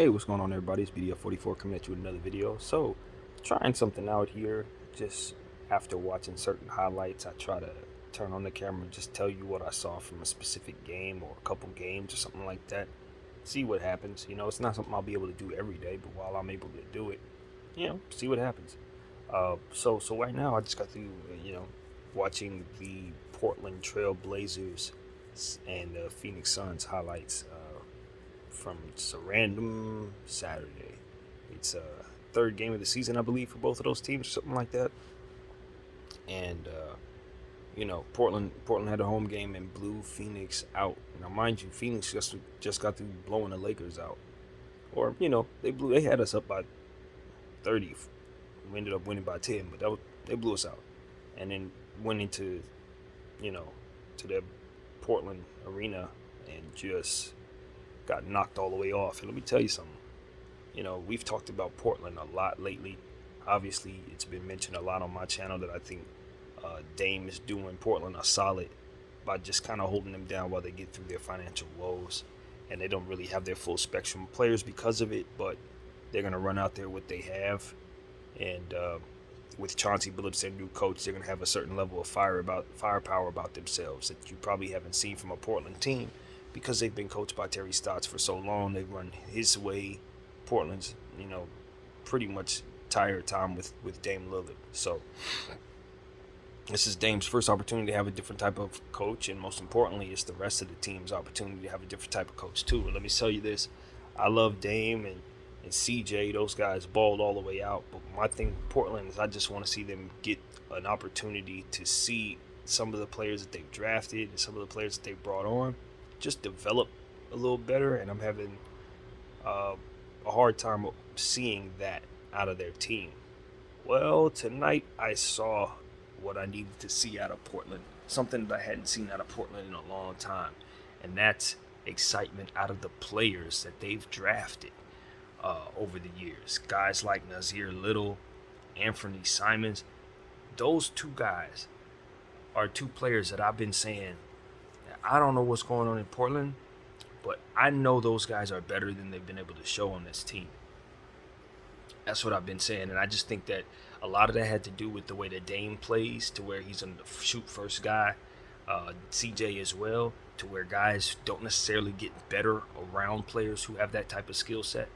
Hey, what's going on, everybody? It's BDF44 coming at you with another video. So, trying something out here. Just after watching certain highlights, I try to turn on the camera and just tell you what I saw from a specific game or a couple games or something like that. See what happens. It's not something I'll be able to do every day, but while I'm able to do it, see what happens. So right now, I just got through, watching the Portland Trail Blazers and the Phoenix Suns highlights. From just a random Saturday. It's a third game of the season, I believe, for both of those teams, or something like that. And Portland had a home game and blew Phoenix out. Now, mind you, Phoenix just got through blowing the Lakers out, or they had us up by 30. We ended up winning by 10, but they blew us out, and then went into you know to their Portland arena and just got knocked all the way off. And let me tell you something. We've talked about Portland a lot lately. Obviously, it's been mentioned a lot on my channel that I think Dame is doing Portland a solid by just kind of holding them down while they get through their financial woes. And they don't really have their full spectrum of players because of it, but they're going to run out there what they have. And with Chauncey Billups, their new coach, they're going to have a certain level of firepower about themselves that you probably haven't seen from a Portland team because they've been coached by Terry Stotts for so long. They've run his way. Portland's, pretty much tired time with Dame Lillard. So this is Dame's first opportunity to have a different type of coach, and most importantly, it's the rest of the team's opportunity to have a different type of coach too. And let me tell you this, I love Dame and CJ. Those guys balled all the way out. But my thing with Portland is I just want to see them get an opportunity to see some of the players that they've drafted and some of the players that they've brought on just develop a little better. And I'm having a hard time seeing that out of their team. Well, tonight I saw what I needed to see out of Portland, something that I hadn't seen out of Portland in a long time, and that's excitement out of the players that they've drafted over the years. Guys like Nazir Little, Anthony Simons, those two guys are two players that I've been saying, I don't know what's going on in Portland, but I know those guys are better than they've been able to show on this team. That's what I've been saying, and I just think that a lot of that had to do with the way that Dame plays, to where he's a shoot first guy, CJ as well, to where guys don't necessarily get better around players who have that type of skill set,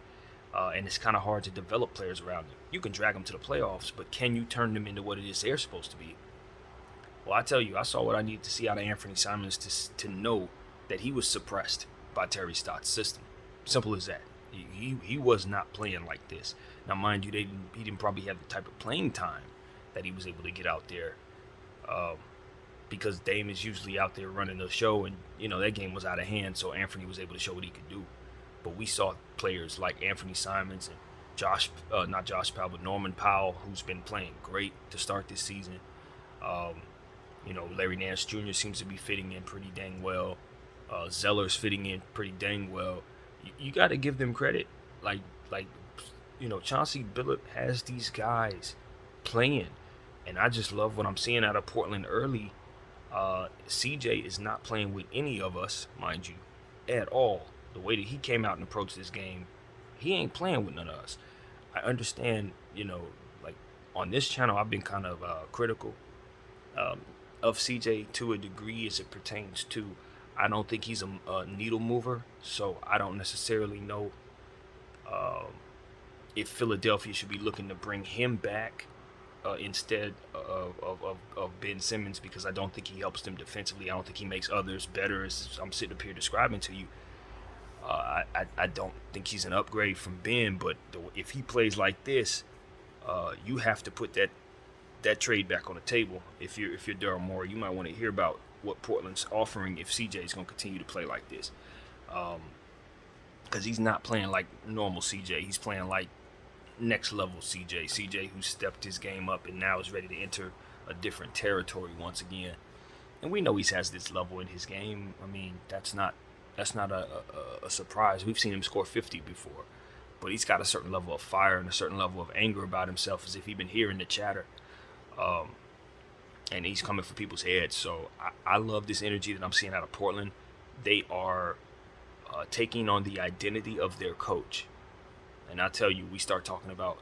and it's kind of hard to develop players around them. You can drag them to the playoffs, but can you turn them into what it is they're supposed to be? Well, I tell you, I saw what I needed to see out of Anthony Simons to know that he was suppressed by Terry Stotts' system. Simple as that. He was not playing like this. Now, mind you, he didn't probably have the type of playing time that he was able to get out there, because Dame is usually out there running the show, and that game was out of hand, so Anthony was able to show what he could do. But we saw players like Anthony Simons and not Josh Powell, but Norman Powell, who's been playing great to start this season. Larry Nance Jr. seems to be fitting in pretty dang well. Zeller's fitting in pretty dang well. You got to give them credit. Chauncey Billups has these guys playing, and I just love what I'm seeing out of Portland early. CJ is not playing with any of us, mind you, at all. The way that he came out and approached this game, he ain't playing with none of us. I understand, on this channel, I've been kind of critical of CJ to a degree as it pertains to, I don't think he's a needle mover, so I don't necessarily know if Philadelphia should be looking to bring him back instead of Ben Simmons, because I don't think he helps them defensively. I don't think he makes others better, as I'm sitting up here describing to you. I don't think he's an upgrade from Ben, but if he plays like this, you have to put that trade back on the table. If you're Daryl Morey, you might want to hear about what Portland's offering if CJ is going to continue to play like this, because he's not playing like normal CJ. He's playing like next level CJ who stepped his game up and now is ready to enter a different territory once again. And we know he has this level in his game. I mean, that's not a surprise. We've seen him score 50 before, but he's got a certain level of fire and a certain level of anger about himself, as if he's been hearing the chatter. And he's coming for people's heads. So I love this energy that I'm seeing out of Portland. They are taking on the identity of their coach. And I tell you, we start talking about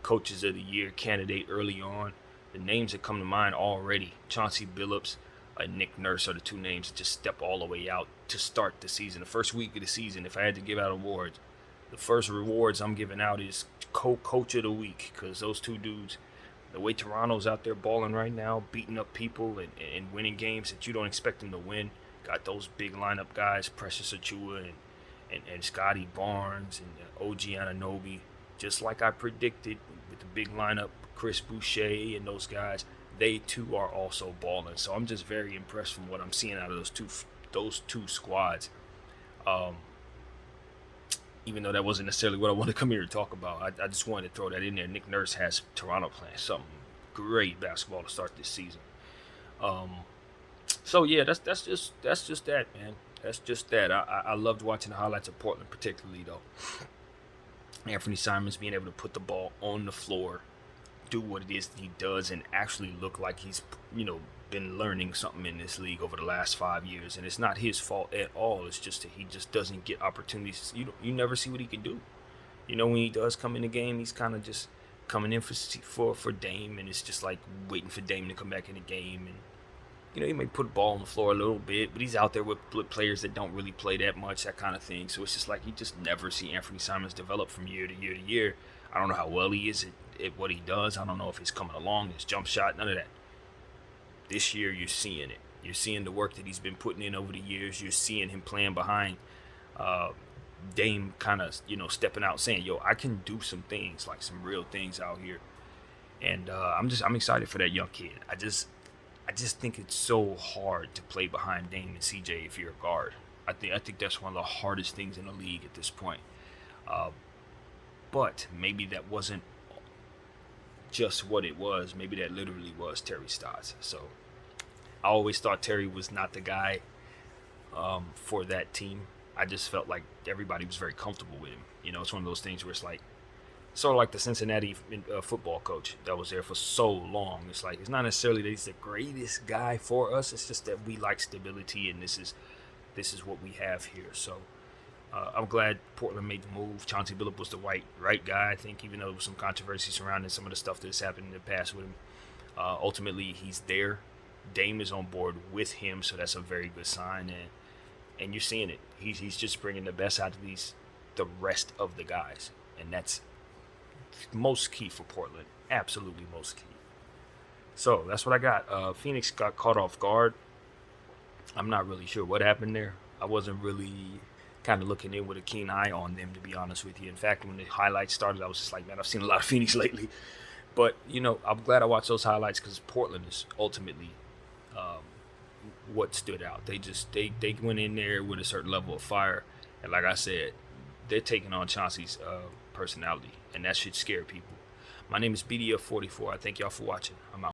coaches of the year candidate early on. The names that come to mind already: Chauncey Billups and Nick Nurse are the two names that just step all the way out to start the season. The first week of the season, if I had to give out awards, the first rewards I'm giving out is coach of the week, because those two dudes, the way Toronto's out there balling right now, beating up people and winning games that you don't expect them to win. Got those big lineup guys, Precious Achua and Scotty Barnes and OG Anunoby, just like I predicted with the big lineup, Chris Boucher and those guys. They too are also balling. So I'm just very impressed from what I'm seeing out of those two squads. Um, Even though that wasn't necessarily what I wanted to come here to talk about, I just wanted to throw that in there. Nick Nurse has Toronto playing some great basketball to start this season. So yeah, that's just that, man. That's just that. I loved watching the highlights of Portland, particularly though. Anthony Simons being able to put the ball on the floor, do what it is that he does, and actually look like he's been learning something in this league over the last 5 years. And it's not his fault at all. It's just that he just doesn't get opportunities. You never see what he can do. When he does come in the game, he's kind of just coming in for Dame, and it's just like waiting for Dame to come back in the game. And he may put the ball on the floor a little bit, but he's out there with players that don't really play that much, that kind of thing. So it's just like you just never see Anthony Simons develop from year to year to year. I don't know how well he is at what he does. I don't know if he's coming along, his jump shot, none of that. This year, you're seeing it. You're seeing the work that he's been putting in over the years. You're seeing him playing behind Dame, kind of, stepping out, saying, "Yo, I can do some things, like some real things out here." And I'm excited for that young kid. I just think it's so hard to play behind Dame and CJ if you're a guard. I think that's one of the hardest things in the league at this point. But maybe that wasn't just what it was. Maybe that literally was Terry Stotts. So I always thought Terry was not the guy for that team. I just felt like everybody was very comfortable with him. It's one of those things where it's like, sort of like the Cincinnati football coach that was there for so long. It's like, it's not necessarily that he's the greatest guy for us. It's just that we like stability, and this is what we have here. So I'm glad Portland made the move. Chauncey Billups was the right guy, I think, even though there was some controversy surrounding some of the stuff that's happened in the past with him. Ultimately, he's there. Dame is on board with him, so that's a very good sign. And you're seeing it. He's just bringing the best out of the rest of the guys, and that's most key for Portland. Absolutely most key. So that's what I got. Phoenix got caught off guard. I'm not really sure what happened there. I wasn't really kind of looking in with a keen eye on them, to be honest with you. In fact, when the highlights started, I was just like, man, I've seen a lot of Phoenix lately. But, I'm glad I watched those highlights, because Portland is ultimately what stood out. They went in there with a certain level of fire. And like I said, they're taking on Chauncey's personality, and that should scare people. My name is BDF44. I thank y'all for watching. I'm out.